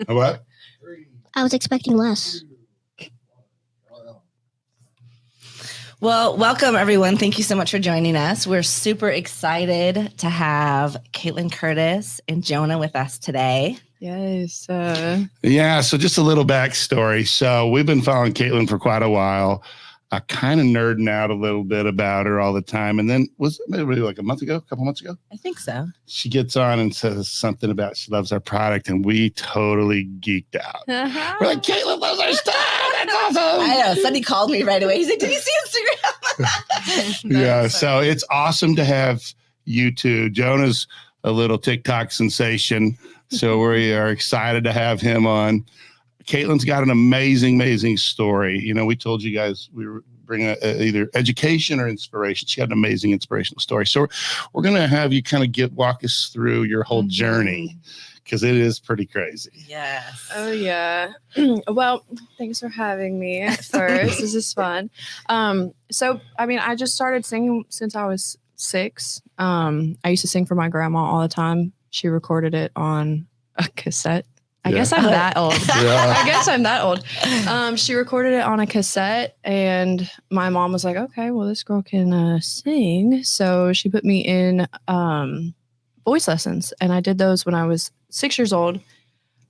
A what? I was expecting less. Well, welcome, everyone. Thank you so much for joining us. We're super excited to have Caitlynne Curtis and Jonah with us today. Yes. Yeah, so just a little backstory. So we've been following Caitlynne for quite a while. Kind of nerding out a little bit about her all the time. And then was it maybe like a couple months ago? I think so. She gets on and says something about she loves our product, and we totally geeked out. We're like, Caitlynne loves our stuff. That's awesome. I know. Somebody called me right away. He's like, did you see Instagram? Yeah, so it's awesome to have you two. Jonah's a little TikTok sensation, so we are excited to have him on. Caitlynne's got an amazing story. You know, we told you guys we were bringing either education or inspiration. She got an amazing inspirational story. So we're going to have you kind of walk us through your whole journey, because it is pretty crazy. Yes. Oh, yeah. Well, thanks for having me first. This is fun. So, I mean, I just started singing since I was 6. I used to sing for my grandma all the time. She recorded it on a cassette. I guess I'm that old. I guess I'm that old. She recorded it on a cassette, and my mom was like, okay, well, this girl can sing. So she put me in voice lessons, and I did those when I was 6 years old.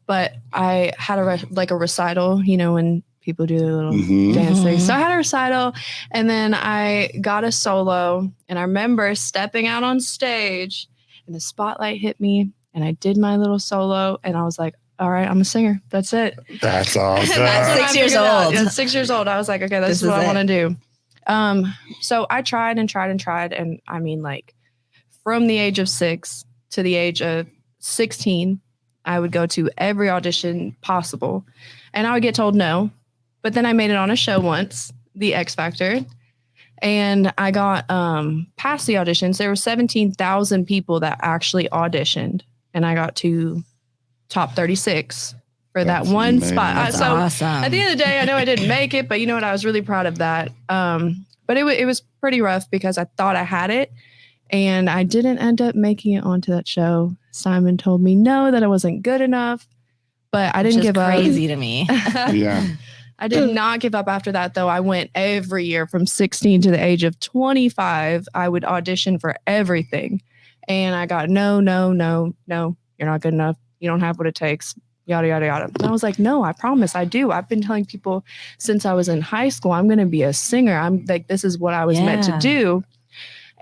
But I had a recital, you know, when people do their little dance things. So I had a recital, and then I got a solo, and I remember stepping out on stage, and the spotlight hit me, and I did my little solo, and I was like, all right, I'm a singer. That's it. That's awesome. That's 6 years old. Yeah, 6 years old. I was like, okay, this is what I want to do. So I tried. And I mean, like, from the age of 6 to the age of 16, I would go to every audition possible. And I would get told no. But then I made it on a show once, The X Factor. And I got past the auditions. There were 17,000 people that actually auditioned. And I got to top 36 for that one amazing. spot. That's So awesome. at the end of the day, I know I didn't make it, but you know what? I was really proud of that. But it was pretty rough because I thought I had it, and I didn't end up making it onto that show. Simon told me no, that I wasn't good enough, but I didn't give up. Crazy to me. Yeah. I did not give up after that, though. I went every year from 16 to the age of 25. I would audition for everything, and I got no, you're not good enough. You don't have what it takes, yada, yada, yada. And I was like, no, I promise I do. I've been telling people since I was in high school, I'm going to be a singer. I'm like, this is what I was meant to do.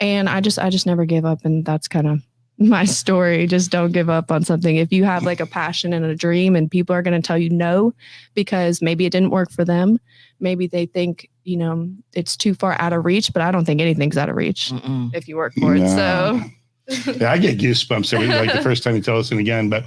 And I just never gave up. And that's kind of my story. Just don't give up on something. If you have like a passion and a dream, and people are going to tell you no, because maybe it didn't work for them. Maybe they think, you know, it's too far out of reach, but I don't think anything's out of reach if you work for it. So yeah, I get goosebumps every like the first time you tell us, and again. But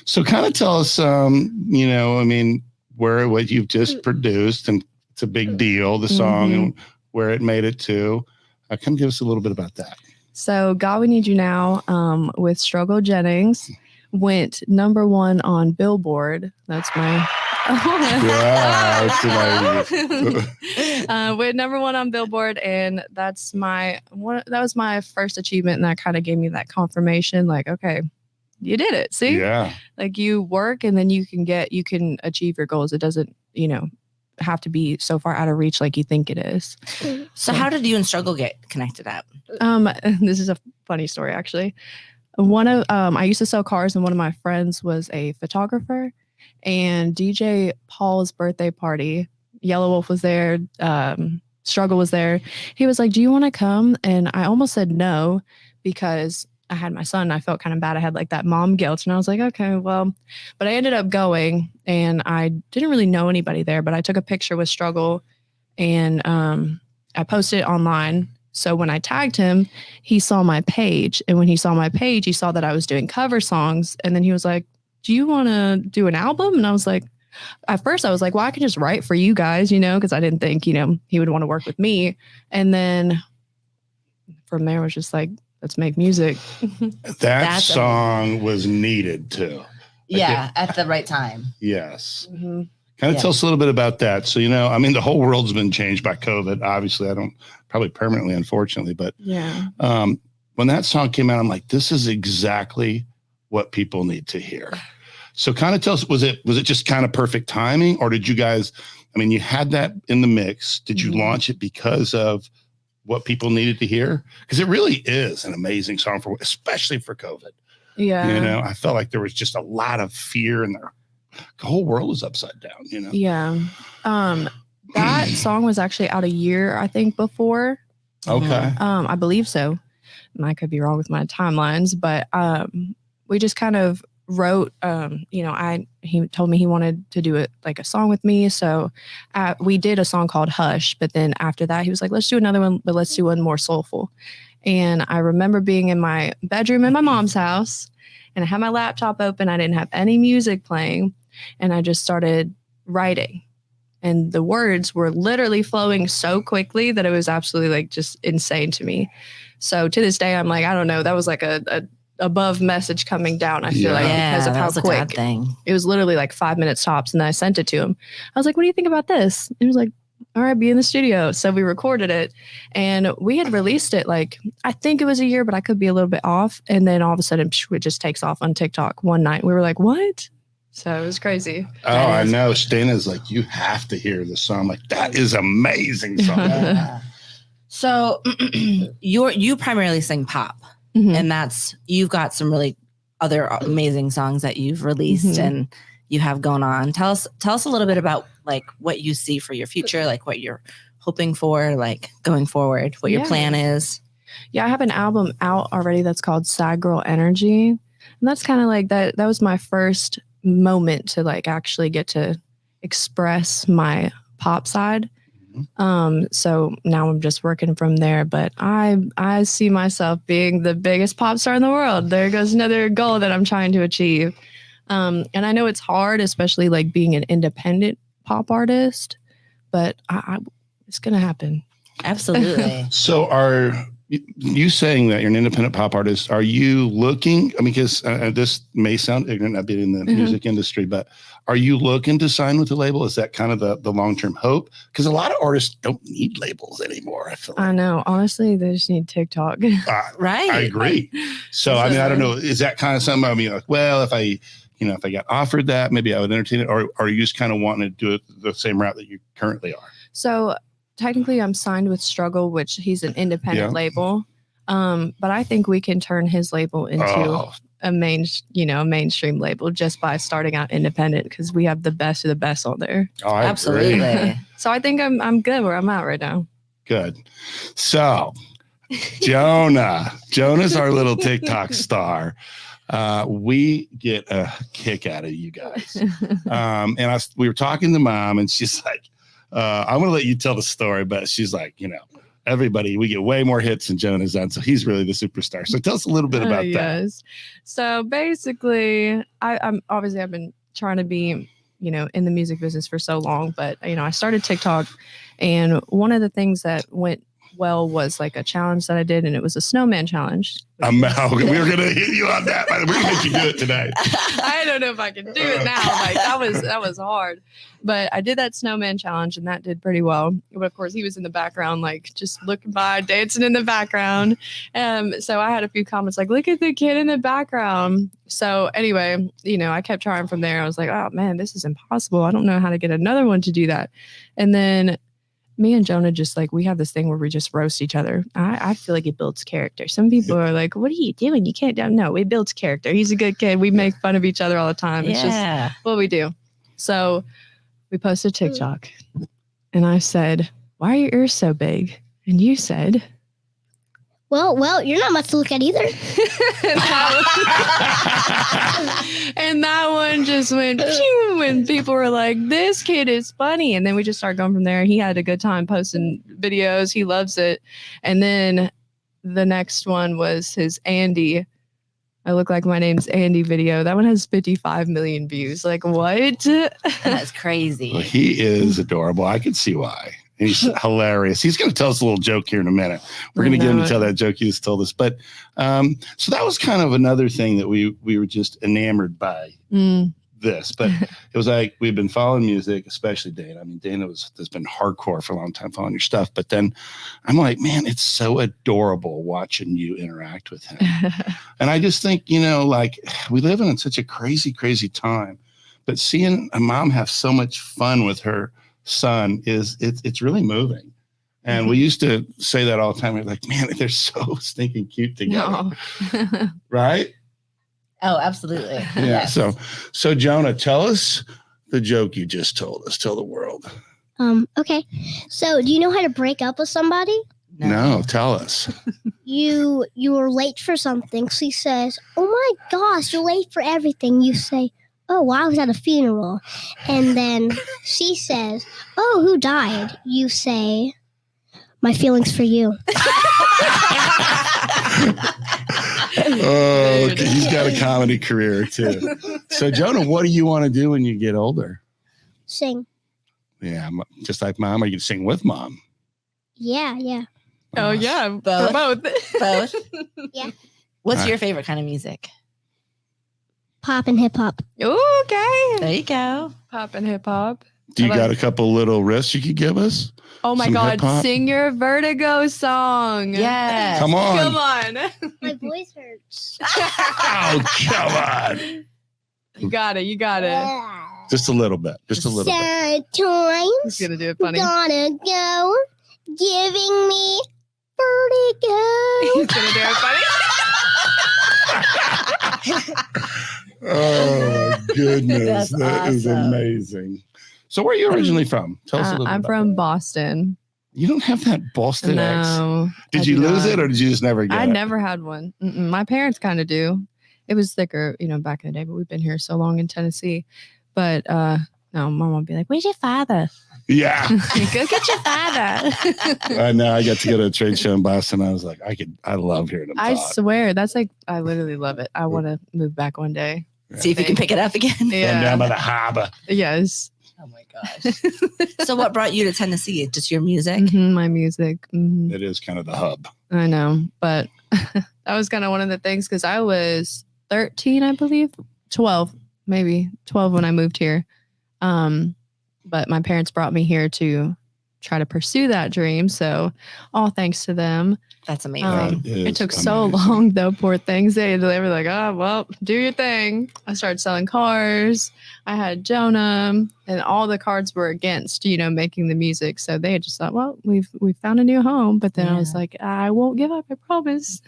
so kind of tell us, you know, I mean, what you've just produced, and it's a big deal, the song and where it made it to. Kind of give us a little bit about that. So God, We Need You Now with Struggle Jennings went #1 on Billboard. That's my Yeah, that's amazing. went #1 on Billboard, and that was my first achievement, and that kind of gave me that confirmation, like, okay, you did it. See, Yeah, like, you work, and then you can achieve your goals. It doesn't, you know, have to be so far out of reach like you think it is. So how did you and Struggle get connected up? This is a funny story, actually. I used to sell cars, and one of my friends was a photographer, and DJ Paul's birthday party, Yellow Wolf was there, Struggle was there. He was like, do you want to come? And I almost said no, because I had my son and I felt kind of bad. I had like that mom guilt, and I was like, okay, well, but I ended up going, and I didn't really know anybody there, but I took a picture with Struggle, and I posted it online. So when I tagged him, he saw my page, and when he saw my page, he saw that I was doing cover songs, and then he was like, do you want to do an album? And I was like, at first I was like, well, I can just write for you guys, you know, because I didn't think, you know, he would want to work with me. And then from there, it was just like, let's make music. That song was needed too. Yeah, at the right time. Yes. Mm-hmm. Kind of tell us a little bit about that. So, you know, I mean, the whole world's been changed by COVID. Obviously, probably permanently, unfortunately. But yeah, when that song came out, I'm like, this is exactly what people need to hear. So kind of tell us, was it just kind of perfect timing, or did you guys, I mean, you had that in the mix. Did you launch it because of what people needed to hear? Because it really is an amazing song especially for COVID. Yeah. You know, I felt like there was just a lot of fear and the whole world was upside down, you know? Yeah. That song was actually out a year, I think, before. Okay. I believe so. And I could be wrong with my timelines, but we just kind of wrote, he told me he wanted to do it like a song with me. So we did a song called Hush, but then after that, he was like, let's do another one, but let's do one more soulful. And I remember being in my bedroom in my mom's house, and I had my laptop open. I didn't have any music playing, and I just started writing. And the words were literally flowing so quickly that it was absolutely like just insane to me. So to this day, I'm like, I don't know. That was like a above message coming down. I feel like because of how quick. It was literally like 5 minutes tops. And then I sent it to him. I was like, what do you think about this? And he was like, all right, be in the studio. So we recorded it, and we had released it like, I think it was a year, but I could be a little bit off. And then all of a sudden it just takes off on TikTok one night. We were like, what? So it was crazy. Oh, I know. Dana's like, you have to hear the song. Like, that is amazing song. Yeah. So you primarily sing pop, and you've got some really other amazing songs that you've released and you have going on. Tell us a little bit about like what you see for your future, like what you're hoping for, like going forward, what your plan is. Yeah, I have an album out already that's called Sad Girl Energy. And that's kind of like that was my first moment to like actually get to express my pop side. So now I'm just working from there, but I see myself being the biggest pop star in the world. There goes another goal that I'm trying to achieve. And I know it's hard, especially like being an independent pop artist, but it's going to happen. Absolutely. So are you saying that you're an independent pop artist? Are you looking, I mean, because this may sound ignorant, not being in the music industry, but are you looking to sign with a label? Is that kind of the long-term hope? Because a lot of artists don't need labels anymore, I feel like. I know. Honestly, they just need TikTok. Right. I agree. So, I mean, I don't know. Is that kind of something, I mean, like, well, if I got offered that, maybe I would entertain it, or are you just kind of wanting to do it the same route that you currently are? So technically I'm signed with Struggle, which he's an independent label. But I think we can turn his label into a mainstream label just by starting out independent, because we have the best of the best on there. Oh, I absolutely agree. So I think I'm good where I'm at right now. Good. So Jonah's our little TikTok star. We get a kick out of you guys. And we were talking to Mom, and she's like, I'm going to let you tell the story, but she's like, everybody, we get way more hits than Jonah's done. So he's really the superstar. So tell us a little bit about that. So basically, I've been trying to be, in the music business for so long, but, I started TikTok, and one of the things that went well was like a challenge that I did, and it was a snowman challenge. We were going to hit you on that. We're going to make you do it today. I don't know if I can do it now. Like that was hard, but I did that snowman challenge, and that did pretty well. But of course, he was in the background, like just looking by, dancing in the background. So I had a few comments like, "Look at the kid in the background." So anyway, I kept trying from there. I was like, "Oh man, this is impossible. I don't know how to get another one to do that." And then me and Jonah just like, we have this thing where we just roast each other. I feel like it builds character. Some people are like, what are you doing? You can't. No, it builds character. He's a good kid. We make fun of each other all the time. It's just what we do. So we posted TikTok, and I said, why are your ears so big? And you said, well, you're not much to look at either. And that one just went pew, and people were like, this kid is funny. And then we just started going from there. He had a good time posting videos. He loves it. And then the next one was his Andy. I look like my name's Andy video. That one has 55 million views. Like, what? That's crazy. Well, he is adorable. I can see why. He's hilarious. He's going to tell us a little joke here in a minute. We're going to get him to tell that joke he just told us. But so that was kind of another thing that we were just enamored by this, but it was like we've been following music, especially Dana. I mean, Dana has been hardcore for a long time following your stuff. But then I'm like, man, it's so adorable watching you interact with him. And I just think, like we live in such a crazy, crazy time. But seeing a mom have so much fun with her son it's really moving. And we used to say that all the time. We're like, man, they're so stinking cute together. No. Right? Oh, absolutely. Yeah. Yes. So Jonah, tell us the joke you just told us. Tell the world. Okay. So, do you know how to break up with somebody? No, tell us. You were late for something. She says, "Oh my gosh, you're late for everything." You say, "Oh, well, I was at a funeral." And then she says, "Oh, who died?" You say, "My feelings for you." Oh, okay. He's got a comedy career too. So Jonah, what do you want to do when you get older? Sing. Yeah, just like mom, or you can sing with mom. Yeah. Oh yeah, Both. both. Both. Yeah. What's your favorite kind of music? Pop and hip hop. Okay. There you go. Pop and hip hop. Do you got a couple little riffs you could give us? Oh my Some God! hip-hop? Sing your Vertigo song. Yes. Come on. Come on. My voice hurts. Oh, come on. You got it. You got it. Just a little bit. Just a little bit. Sometimes He's gonna do it funny. gonna go giving me vertigo. He's gonna do it funny. Oh my goodness. That's That is awesome. amazing. So where are you originally from? Tell us a little bit. I'm about from that. Boston. You don't have that Boston accent. No. Did I you do lose not. it or did you just never get I it? never had one. My parents kind of do. It was thicker, back in the day, but we've been here so long in Tennessee. But no, my mom would be like, "Where's your father? Yeah. Go get your father." I know. I got to go to a trade show in Boston. I was like, I love hearing them I talk. swear, that's like, I literally love it. I want to move back one day. See if you can pick it up again. Going down by Yeah. the harbor. Yes. Oh my gosh. So what brought you to Tennessee? Just your music? My music. It is kind of the hub. I know, but that was kind of one of the things because I was 13, I believe, 12, maybe 12 when I moved here. But my parents brought me here to try to pursue that dream. So all thanks to them. That's amazing. That is It took so amazing. long though, poor things. They were like, "Oh, well, do your thing." I started selling cars. I had Jonah, and all the cards were against, making the music. So they just thought, well, we've found a new home. But then I was Yeah. like, I won't give up, I promise.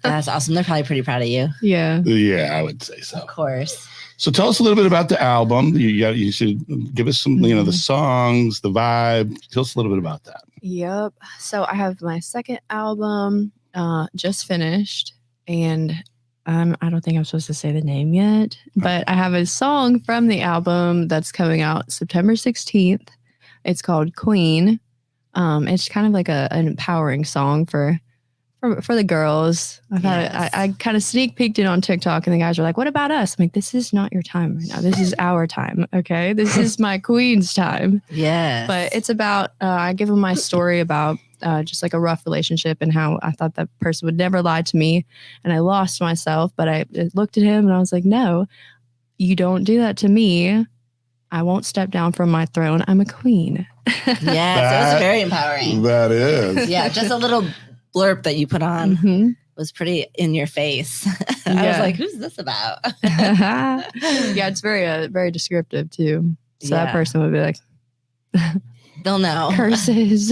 That's awesome. They're probably pretty proud of you. Yeah. Yeah, I would say so. Of course. So tell us a little bit about the album. You should give us some, the songs, the vibe. Tell us a little bit about that. Yep. So I have my second album just finished, and I don't think I'm supposed to say the name yet, but I have a song from the album that's coming out September 16th. It's called Queen. It's kind of like an empowering song for the girls. I kind of sneak peeked it on TikTok, and the guys are like, "What about us?" I'm like, "This is not your time right now. This is our time. Okay, this is my queen's time." Yes. But it's about I give them my story about just like a rough relationship and how I thought that person would never lie to me, and I lost myself. But I looked at him and I was like, "No, you don't do that to me. I won't step down from my throne. I'm a queen." Yes, it was very empowering. That is. Yeah, just a little blurb that you put on Mhm. was pretty in your face. I was Yeah. like, who's this about? Yeah, it's very descriptive too. So Yeah. that person would be like, They'll know. "Curses."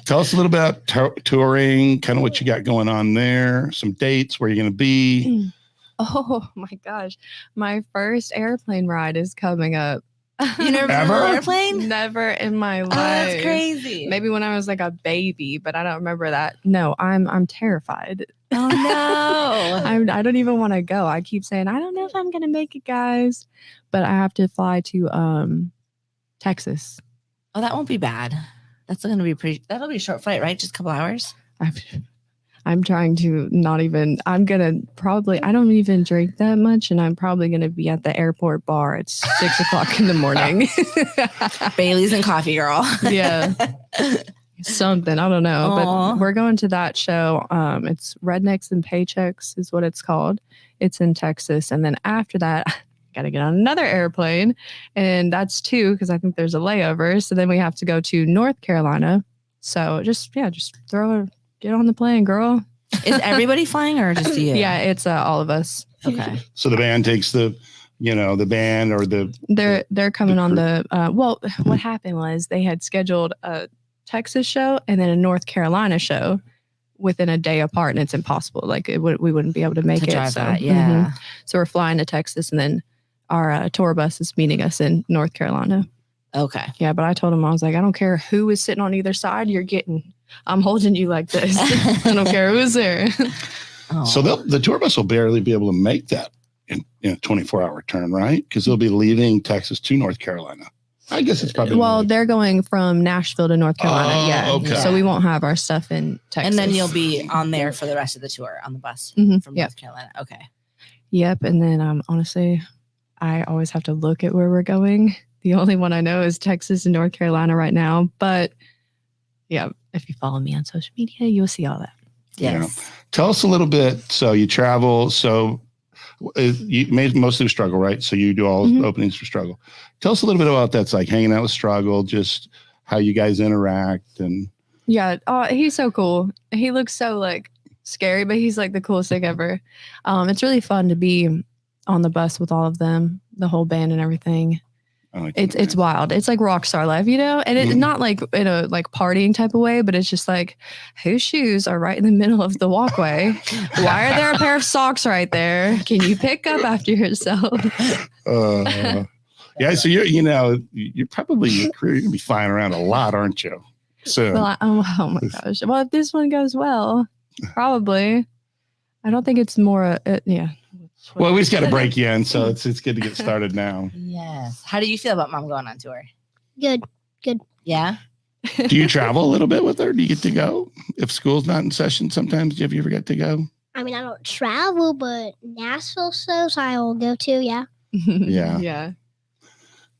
Tell us a little about touring, kind of what you got going on there, some dates, where you're going to be. Oh my gosh, my first airplane ride is coming up. You never been Ever? on an airplane? Never in my life. Oh, that's crazy. Maybe when I was like a baby, but I don't remember that. No, I'm terrified. Oh no. I don't even want to go. I keep saying I don't know if I'm gonna make it, guys, but I have to fly to Texas. Oh, that won't be bad. That's going to be that'll be a short flight, right? Just a couple hours. I'm trying to not even. I'm gonna probably. I don't even drink that much, and I'm probably gonna be at the airport bar at 6:00 in the morning. Bailey's and coffee, girl. Yeah. Something, I don't know, Aw. but we're going to that show. It's Rednecks and Paychecks is what it's called. It's in Texas, and then after that, got to get on another airplane. And that's 2 because I think there's a layover. So then we have to go to North Carolina. So just get on the plane, girl. Is everybody flying or just you? Yeah, it's all of us. Okay. So the band takes the band or They're coming on the well, what happened was they had scheduled a Texas show and then a North Carolina show within a day apart, and it's impossible. Like we wouldn't be able to make To it. drive So that, yeah. So we're flying to Texas, and then our tour bus is meeting us in North Carolina. Okay. Yeah, but I told him, I was like, I don't care who is sitting on either side. I'm holding you like this. I don't care who's there. Oh. So the tour bus will barely be able to make that in a 24-hour turn, right? Because they'll be leaving Texas to North Carolina. I guess it's probably they're going from Nashville to North Carolina. Oh, yeah. okay. So we won't have our stuff in Texas. And then you'll be on there for the rest of the tour on the bus from North Carolina. Okay. Yep. And then honestly, I always have to look at where we're going. The only one I know is Texas and North Carolina right now. But yeah, if you follow me on social media, you'll see all that. Yes. Yeah. Tell us a little bit. So you travel. So you made mostly Struggle, right? So you do all openings for Struggle. Tell us a little bit about that's like hanging out with Struggle, just how you guys interact and. Yeah. Oh, he's so cool. He looks so like scary, but he's like the coolest thing ever. It's really fun to be on the bus with all of them, the whole band and everything. It's wild. It's like rock star life, and it's not like in a like partying type of way, but it's just like whose shoes are right in the middle of the walkway? Why are there a pair of socks right there? Can you pick up after yourself? Yeah. So you're probably your career, you're gonna be flying around a lot, aren't you? So Well, oh my gosh. Well, if this one goes well, probably. I don't think it's more. Yeah. Well, we just got to break you in, so it's good to get started now. Yes. How do you feel about Mom going on tour? Good. Yeah. Do you travel a little bit with her? Do you get to go if school's not in session? Sometimes, have you ever get to go? I mean, I don't travel, but Nashville shows I will go to. Yeah. Yeah. Yeah.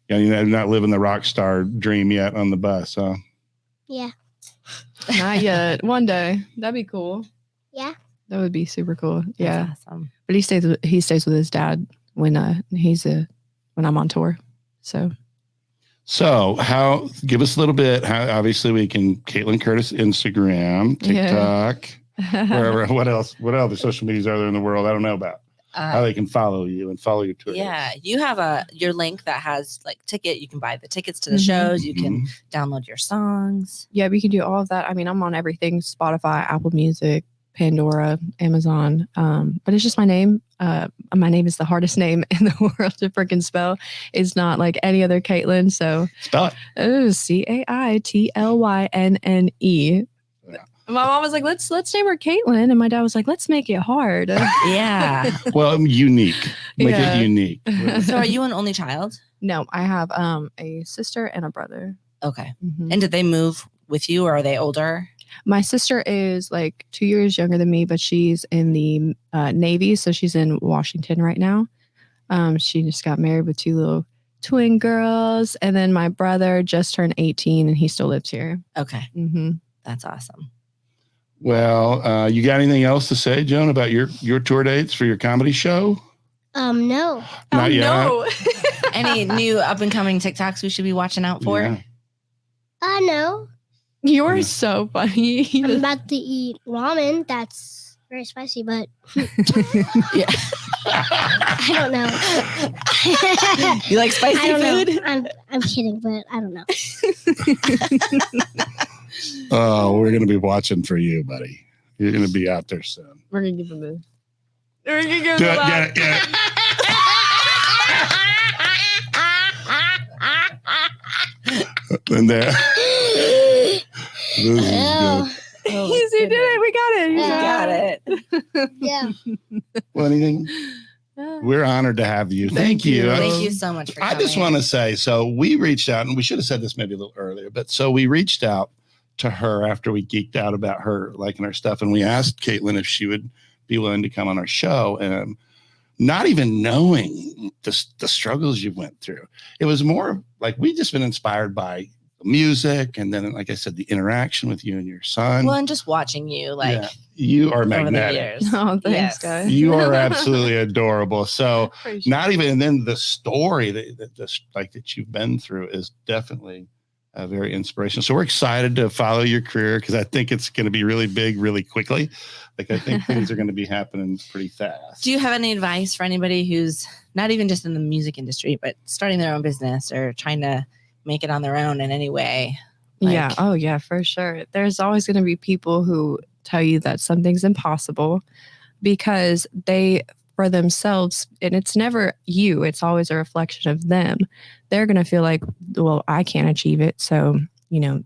Yeah, you're not living the rock star dream yet on the bus, huh? Yeah. Not yet. One day. That'd be cool. Yeah. That would be super cool. Yeah. That's awesome. But he stays with his dad when when I'm on tour. So give us a little bit. How obviously we can Caitlynne Curtis Instagram, TikTok, wherever. What else? What other social medias are there in the world? I don't know about. How they can follow you and follow your tour. Yeah, you have your link that has like ticket. You can buy the tickets to the shows. You can download your songs. Yeah, we can do all of that. I mean, I'm on everything: Spotify, Apple Music, Pandora, Amazon. But it's just my name. My name is the hardest name in the world to freaking spell. It's not like any other Caitlynne. So spell it. Caitlynne. My mom was like, let's name her Caitlynne. And my dad was like, let's make it hard. Yeah. Well, unique. Make it unique. So are you an only child? No, I have a sister and a brother. Okay. And did they move with you or are they older? My sister is like 2 years younger than me, but she's in the Navy. So she's in Washington right now. She just got married with 2 little twin girls. And then my brother just turned 18 and he still lives here. Okay. That's awesome. Well, you got anything else to say, Joan, about your tour dates for your comedy show? No. Not yet. No. Any new up and coming TikToks we should be watching out for? Yeah. No. You're so funny. I'm about to eat ramen. That's very spicy, but Yeah. I don't know. You like spicy food? I'm kidding, but I don't know. Oh, we're going to be watching for you, buddy. You're going to be out there soon. We're going to give him a... We're going to give Do him it, a... get it. And there. This is good. Yes, you did it. We got it. You got it. Yeah. Well, anything? We're honored to have you. Thank you. Thank you so much for coming. I just want to say, so we reached out, and we should have said this maybe a little earlier, but so we reached out to her after we geeked out about her liking our stuff, and we asked Caitlynne if she would be willing to come on our show, and not even knowing the struggles you went through. It was more like we just been inspired by music, and then, like I said, the interaction with you and your son. Well, and just watching you, like, Yeah, you are over the magnetic. years. Oh, thanks, Yes. guys. You are absolutely adorable. So Appreciate not even, and then the story that you've been through is definitely very inspirational. So we're excited to follow your career because I think it's going to be really big, really quickly. Like I think things are going to be happening pretty fast. Do you have any advice for anybody who's not even just in the music industry, but starting their own business or trying to make it on their own in any way? Yeah. Oh, yeah, for sure. There's always going to be people who tell you that something's impossible because they, for themselves, and it's never you, it's always a reflection of them. They're going to feel like, well, I can't achieve it. So,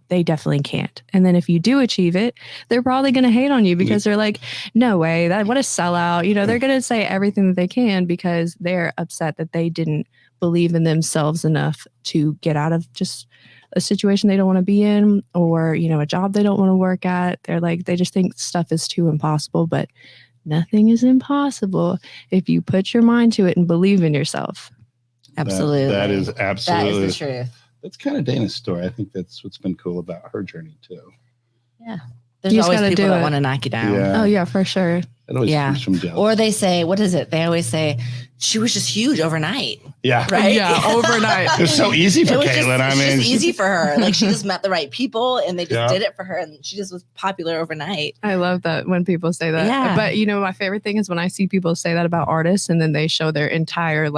they definitely can't. And then if you do achieve it, they're probably going to hate on you because they're like, no way, what a sellout. They're going to say everything that they can because they're upset that they didn't believe in themselves enough to get out of just a situation they don't want to be in or, a job they don't want to work at. They're like, they just think stuff is too impossible, but nothing is impossible if you put your mind to it and believe in yourself. Absolutely. That is That absolutely is the truth. That's kind of Dana's story. I think that's what's been cool about her journey too. Yeah. There's You just always gotta people do that it. want to knock you down. Yeah. Oh, yeah, for sure. It always Yeah. comes from jealousy. Or they say, what is it? They always say, she was just huge overnight. Yeah. Right? Yeah, overnight. It was so easy for It was Caitlynne. just, I mean, just easy for her. Like she just met the right people and they just Yeah. did it for her and she just was popular overnight. I love that when people say that. Yeah. But my favorite thing is when I see people say that about artists and then they show their entire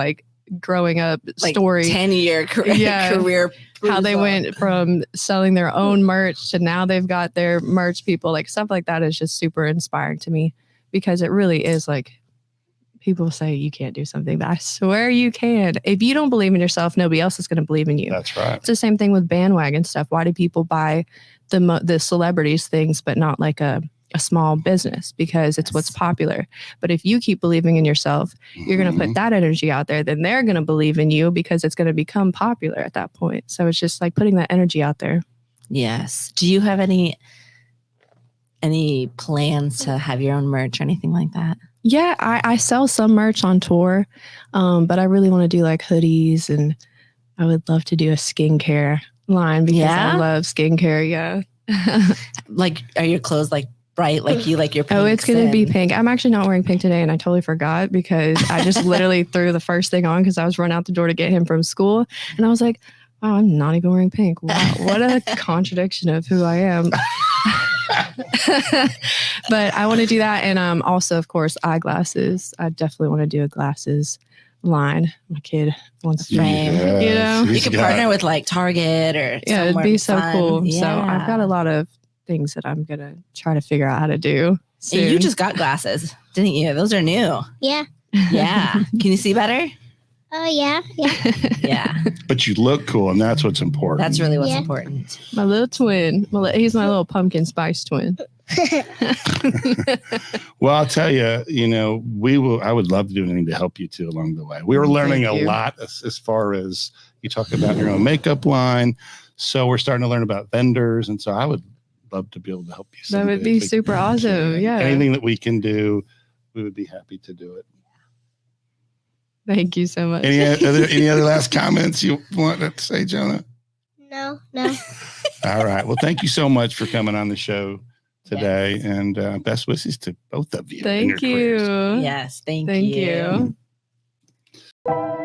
growing up Like story. 10-year career. Yeah. career How they proof of- went from selling their own merch to now they've got their merch people. Stuff like that is just super inspiring to me because it really is people say you can't do something, but I swear you can. If you don't believe in yourself, nobody else is going to believe in you. that's right. It's the same thing with bandwagon stuff. Why do people buy the celebrities things, but not a small business? Because it's what's popular. But if you keep believing in yourself, you're going to put that energy out there, then they're going to believe in you because it's going to become popular at that point. So it's just putting that energy out there. Yes. Do you have any plans to have your own merch or anything like that? Yeah, I sell some merch on tour, but I really want to do hoodies, and I would love to do a skincare line because Yeah? I love skincare. Yeah. Are your clothes bright like you like your pinks? Oh, it's going to be and- pink. I'm actually not wearing pink today, and I totally forgot because I just literally threw the first thing on because I was running out the door to get him from school, and I was like, wow, I'm not even wearing pink. Wow, what a contradiction of who I am. But I want to do that. And also, of course, eyeglasses. I definitely want to do a glasses line. My kid wants to Frame. Yes, You he's could got- partner with Target or Yeah, it'd somewhere be so fun. cool. Yeah. So I've got a lot of things that I'm going to try to figure out how to do. And you soon. just got glasses, didn't you? Those are new. Yeah. Yeah. Can you see better? Oh, yeah. Yeah. Yeah. But you look cool, and that's what's important. That's really what's Yeah. important. My little twin. He's my little pumpkin spice twin. Well, I'll tell you, I would love to do anything to help you too along the way. We were learning Thank a you. lot as far as you talk about your own makeup line. So we're starting to learn about vendors. And so I would love to be able to help you. That would someday be if we super can. awesome. Yeah. Anything that we can do, we would be happy to do it. Thank you so much. Any other last comments you want to say, Jonah? No. All right. Well, thank you so much for coming on the show today, and best wishes to both of you. in your Thank you. careers. Yes. Thank Thank you. you.